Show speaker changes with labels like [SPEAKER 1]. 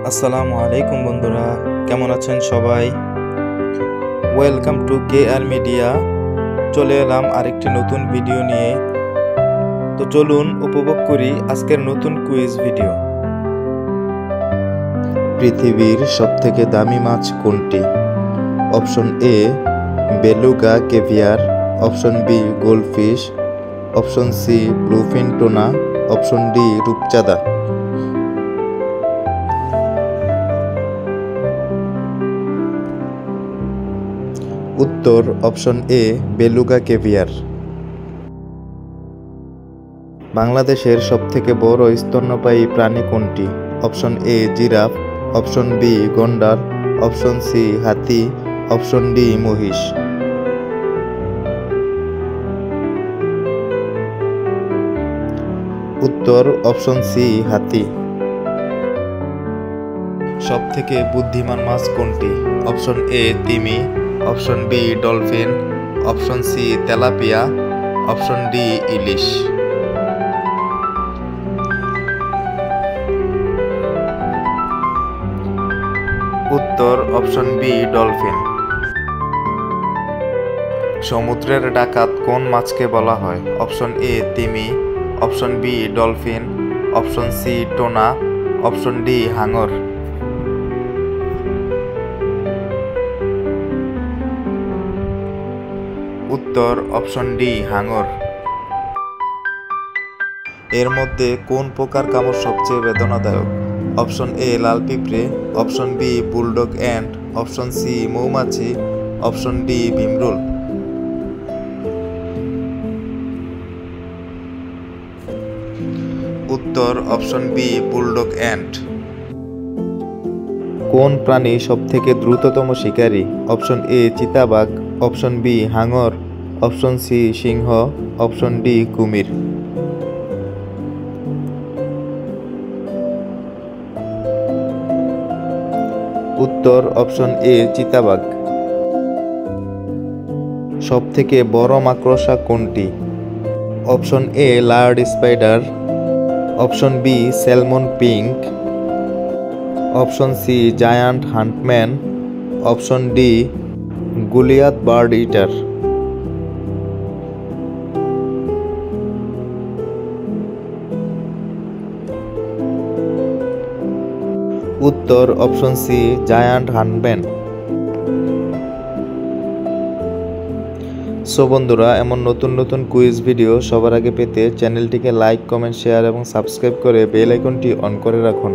[SPEAKER 1] আসসালামু আলাইকুম বন্ধুরা, কেমন আছেন সবাই? Welcome to KR media. চলে এলাম আরেকটি নতুন ভিডিও নিয়ে। তো চলুন উপভোগ করি আজকের নতুন কুইজ ভিডিও। পৃথিবীর সবথেকে দামি মাছ কোনটি? Option A beluga caviar, option B goldfish, option C bluefin tuna, option D রূপচাঁদা। উত্তর অপশন এ বেলুগা কেভিয়ার। বাংলাদেশের সবথেকে বড় স্তন্যপায়ী প্রাণী কোনটি? Option A giraffe, option B গন্ডার, অপশন সি হাতি, অপশন ডি মহিষ। উত্তর অপশন সি হাতি। সবথেকে বুদ্ধিমান মাছ কোনটি? অপশন এ তিমি, option B dolphin, option C tilapia, option D ইলিশ। উত্তর অপশন বি ডলফিন। সমুদ্রের ডাকাত কোন মাছকে বলা হয়? অপশন এ তিমি, option B dolphin, option C tuna, option D হাঙর। উত্তর অপশন ডি হাঙর। এর মধ্যে কোন পোকার কামড় সবচেয়ে বেদনাদায়ক? অপশন এ লাল পিঁপড়ে, option B bulldog ant, option C মৌমাছি, অপশন ডি ভিমরুল। উত্তর অপশন বি বুলডগ অ্যান্ট। কোন প্রাণী সবথেকে দ্রুততম শিকারী? অপশন এ চিতাবাঘ, অপশন বি হাঙর, অপশন সি সিংহ, অপশন ডি কুমির। উত্তর অপশন এ চিতাবাঘ। সবথেকে বড় মাকড়সা কোনটি? Option A lord spider, option B salmon pink, option C giant huntsman, option D goliath bird eater. উত্তর option C giant huntsman. So বন্ধুরা, এমন নতুন নতুন কুইজ ভিডিও সবার আগে পেতে চ্যানেলটিকে লাইক, কমেন্ট, শেয়ার এবং সাবস্ক্রাইব করে বেল আইকনটি অন করে রাখুন।